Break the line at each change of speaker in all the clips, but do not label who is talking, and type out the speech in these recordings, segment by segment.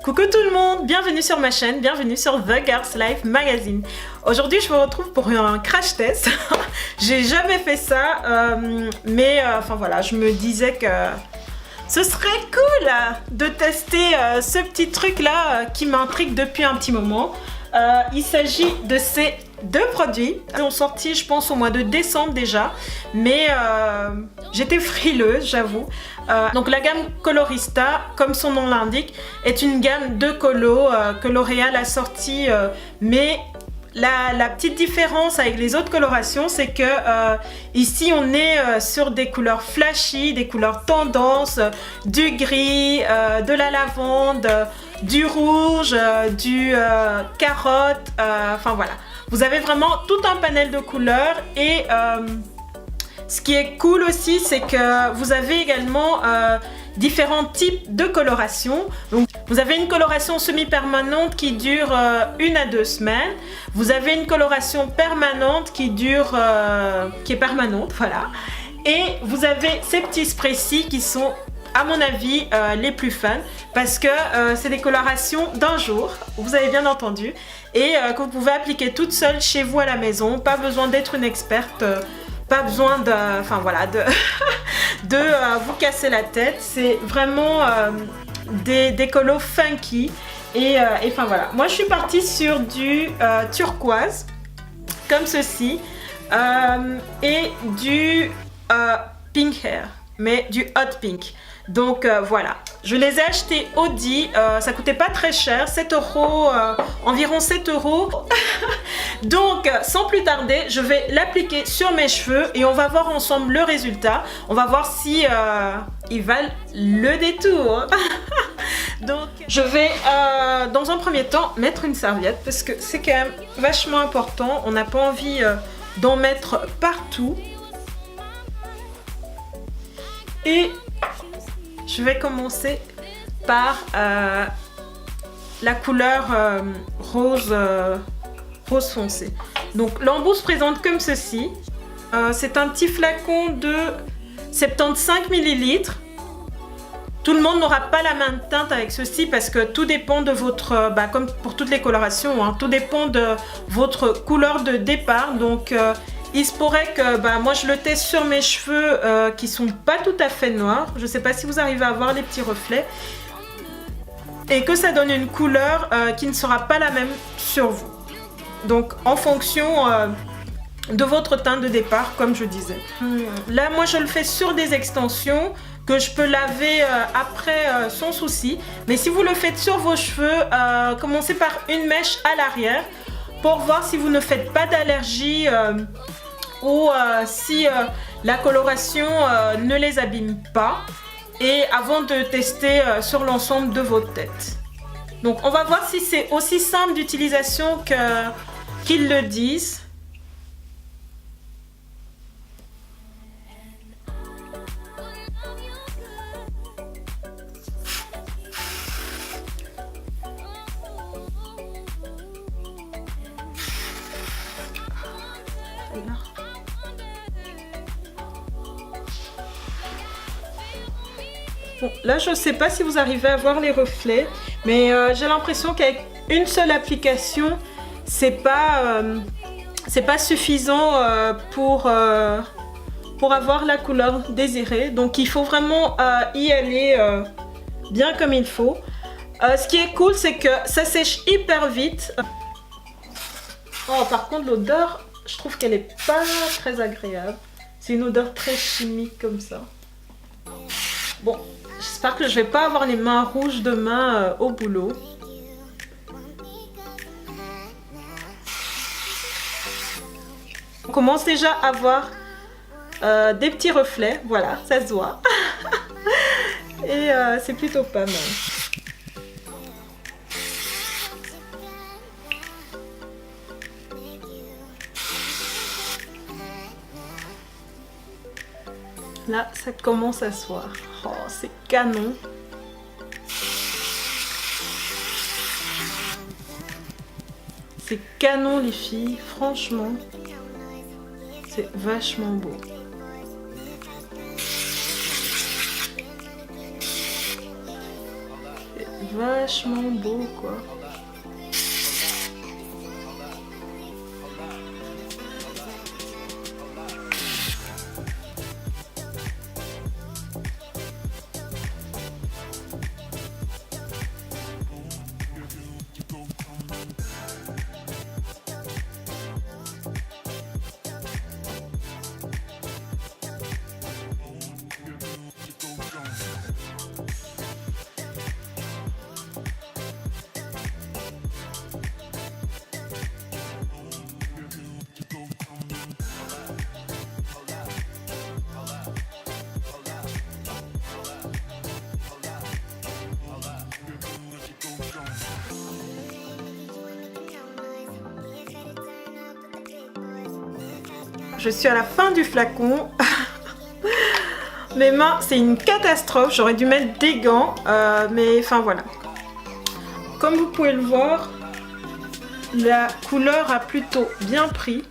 Coucou tout le monde, bienvenue sur ma chaîne, bienvenue sur The Girls Life Magazine. Aujourd'hui je vous retrouve pour un crash test. J'ai jamais fait ça, mais enfin voilà, je me disais que ce serait cool de tester ce petit truc là qui m'intrigue depuis un petit moment. Il s'agit de ces deux produits. Ils sont sortis je pense au mois de décembre déjà, mais j'étais frileuse, j'avoue. Donc la gamme Colorista, comme son nom l'indique, est une gamme de colos que L'Oréal a sorti, mais la petite différence avec les autres colorations, c'est que ici on est sur des couleurs flashy, des couleurs tendance, du gris, de la lavande, du rouge, du carotte, enfin voilà. Vous avez vraiment tout un panel de couleurs et ce qui est cool aussi, c'est que vous avez également différents types de coloration. Donc, vous avez une coloration semi-permanente qui dure 1 à 2 semaines. Vous avez une coloration permanente qui dure, qui est permanente, voilà. Et vous avez ces petits sprays-ci qui sont, à mon avis, les plus fun parce que c'est des colorations d'un jour, vous avez bien entendu, et que vous pouvez appliquer toute seule chez vous à la maison. Pas besoin d'être une experte. Pas besoin de, enfin voilà, de vous casser la tête. C'est vraiment des colos funky et enfin voilà. Moi je suis partie sur du turquoise comme ceci et du pink hair, mais du hot pink. Donc voilà, je les ai achetés Audi, ça coûtait pas très cher, 7 euros, environ 7 euros. Donc sans plus tarder, je vais l'appliquer sur mes cheveux et on va voir ensemble le résultat. On va voir si ils valent le détour. Donc je vais dans un premier temps mettre une serviette parce que c'est quand même vachement important. On n'a pas envie d'en mettre partout. Et je vais commencer par la couleur rose foncé. Donc l'embout se présente comme ceci. C'est un petit flacon de 75 ml. Tout le monde n'aura pas la même teinte avec ceci parce que tout dépend de votre, comme pour toutes les colorations, hein, tout dépend de votre couleur de départ. Donc il se pourrait que moi je le teste sur mes cheveux qui sont pas tout à fait noirs. Je sais pas si vous arrivez à voir les petits reflets. Et que ça donne une couleur qui ne sera pas la même sur vous. Donc en fonction de votre teinte de départ, comme je disais. Là moi je le fais sur des extensions que je peux laver après sans souci. Mais si vous le faites sur vos cheveux, commencez par une mèche à l'arrière pour voir si vous ne faites pas d'allergie ou si la coloration ne les abîme pas, et avant de tester sur l'ensemble de votre tête. Donc on va voir si c'est aussi simple d'utilisation qu'ils le disent. Bon, là je ne sais pas si vous arrivez à voir les reflets, mais j'ai l'impression qu'avec une seule application c'est pas suffisant pour avoir la couleur désirée. Donc il faut vraiment y aller bien comme il faut. Ce qui est cool, c'est que ça sèche hyper vite. Oh, par contre l'odeur, je trouve qu'elle est pas très agréable. C'est une odeur très chimique comme ça. Bon, j'espère que je vais pas avoir les mains rouges demain au boulot. On commence déjà à voir des petits reflets, voilà, ça se voit. Et c'est plutôt pas mal. Là, ça commence à se voir. Oh, c'est canon. C'est canon les filles, franchement. C'est vachement beau. vachement beau quoi. Je suis à la fin du flacon. Mes mains, c'est une catastrophe. J'aurais dû mettre des gants. Mais enfin voilà. Comme vous pouvez le voir, la couleur a plutôt bien pris.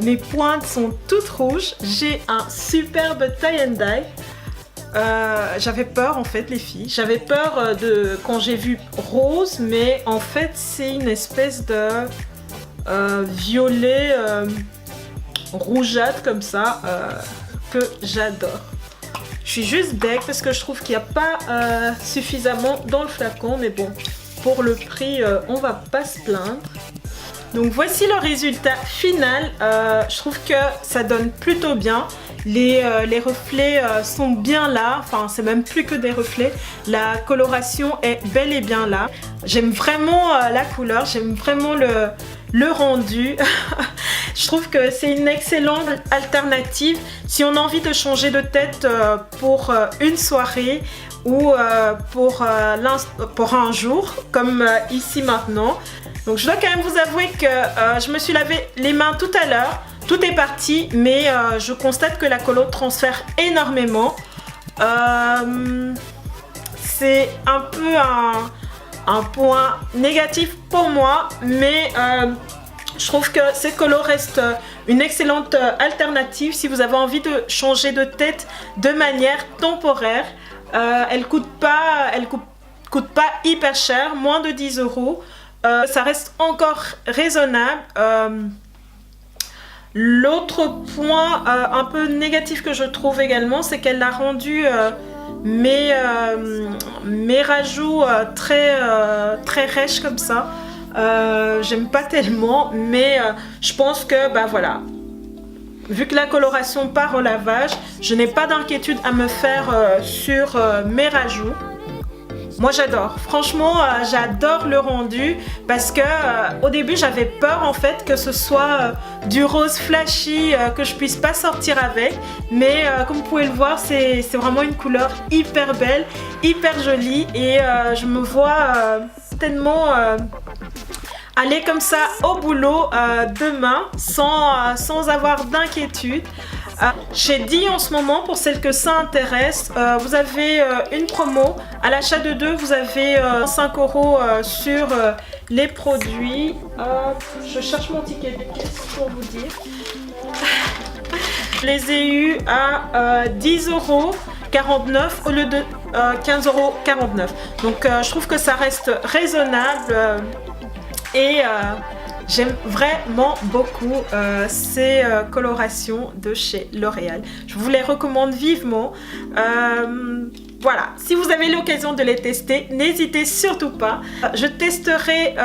Mes pointes sont toutes rouges. J'ai un superbe tie and dye. J'avais peur en fait les filles. J'avais peur de quand j'ai vu rose. Mais en fait c'est une espèce de violet... rougeâtre comme ça que j'adore. Je suis juste deg parce que je trouve qu'il n'y a pas suffisamment dans le flacon, mais bon, pour le prix on va pas se plaindre. Donc voici le résultat final. Je trouve que ça donne plutôt bien. Les reflets sont bien là, enfin c'est même plus que des reflets. La coloration est bel et bien là. J'aime vraiment la couleur, j'aime vraiment le rendu. Je trouve que c'est une excellente alternative si on a envie de changer de tête pour une soirée ou pour un jour comme ici maintenant. Donc je dois quand même vous avouer que je me suis lavé les mains tout à l'heure. Tout est parti, mais je constate que la colo transfère énormément. C'est un peu un point négatif pour moi, mais je trouve que cette colo reste une excellente alternative si vous avez envie de changer de tête de manière temporaire. Elle coûte pas hyper cher, moins de 10 €. Ça reste encore raisonnable. L'autre point un peu négatif que je trouve également, c'est qu'elle a rendu mes rajouts très rêches comme ça. J'aime pas tellement, mais je pense que bah voilà, vu que la coloration part au lavage, je n'ai pas d'inquiétude à me faire sur mes rajouts. Moi j'adore, franchement j'adore le rendu parce que au début j'avais peur en fait que ce soit du rose flashy que je puisse pas sortir avec, mais comme vous pouvez le voir c'est vraiment une couleur hyper belle, hyper jolie et je me vois tellement aller comme ça au boulot demain sans avoir d'inquiétude. Chez Di en ce moment, pour celles que ça intéresse, vous avez une promo. À l'achat de 2, vous avez 5 € sur les produits. Je cherche mon ticket de caisse pour vous dire. Je les ai eus à 10,49 € au lieu de 15,49 €. Donc je trouve que ça reste raisonnable et j'aime vraiment beaucoup ces colorations de chez L'Oréal. Je vous les recommande vivement. Voilà, si vous avez l'occasion de les tester, n'hésitez surtout pas. Je testerai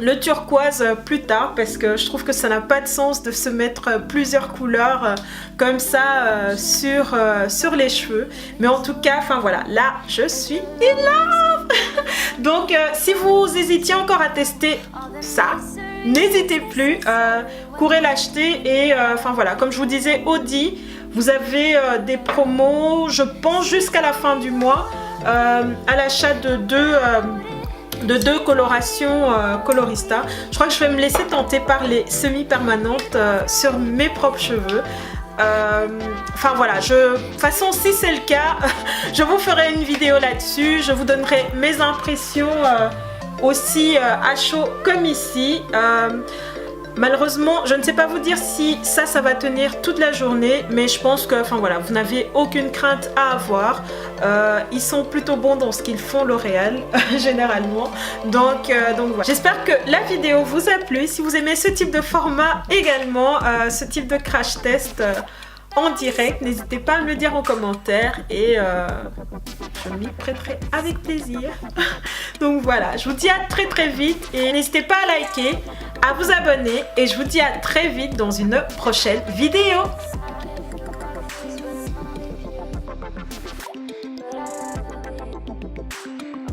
le turquoise plus tard parce que je trouve que ça n'a pas de sens de se mettre plusieurs couleurs comme ça sur les cheveux. Mais en tout cas, enfin voilà, là je suis in love. Donc si vous hésitiez encore à tester ça, n'hésitez plus, courez l'acheter et enfin voilà, comme je vous disais, Audi, vous avez des promos, je pense jusqu'à la fin du mois, à l'achat de deux colorations Colorista. Je crois que je vais me laisser tenter par les semi-permanentes sur mes propres cheveux. Enfin voilà, de toute façon si c'est le cas, je vous ferai une vidéo là-dessus, je vous donnerai mes impressions aussi à chaud comme ici. Malheureusement, je ne sais pas vous dire si ça va tenir toute la journée, mais je pense que, enfin voilà, vous n'avez aucune crainte à avoir. Ils sont plutôt bons dans ce qu'ils font, L'Oréal, généralement. Donc voilà. J'espère que la vidéo vous a plu. Si vous aimez ce type de format également, ce type de crash test en direct, n'hésitez pas à me le dire en commentaire et je m'y prêterai avec plaisir. Donc voilà, je vous dis à très vite et n'hésitez pas à liker, à vous abonner et je vous dis à très vite dans une prochaine vidéo.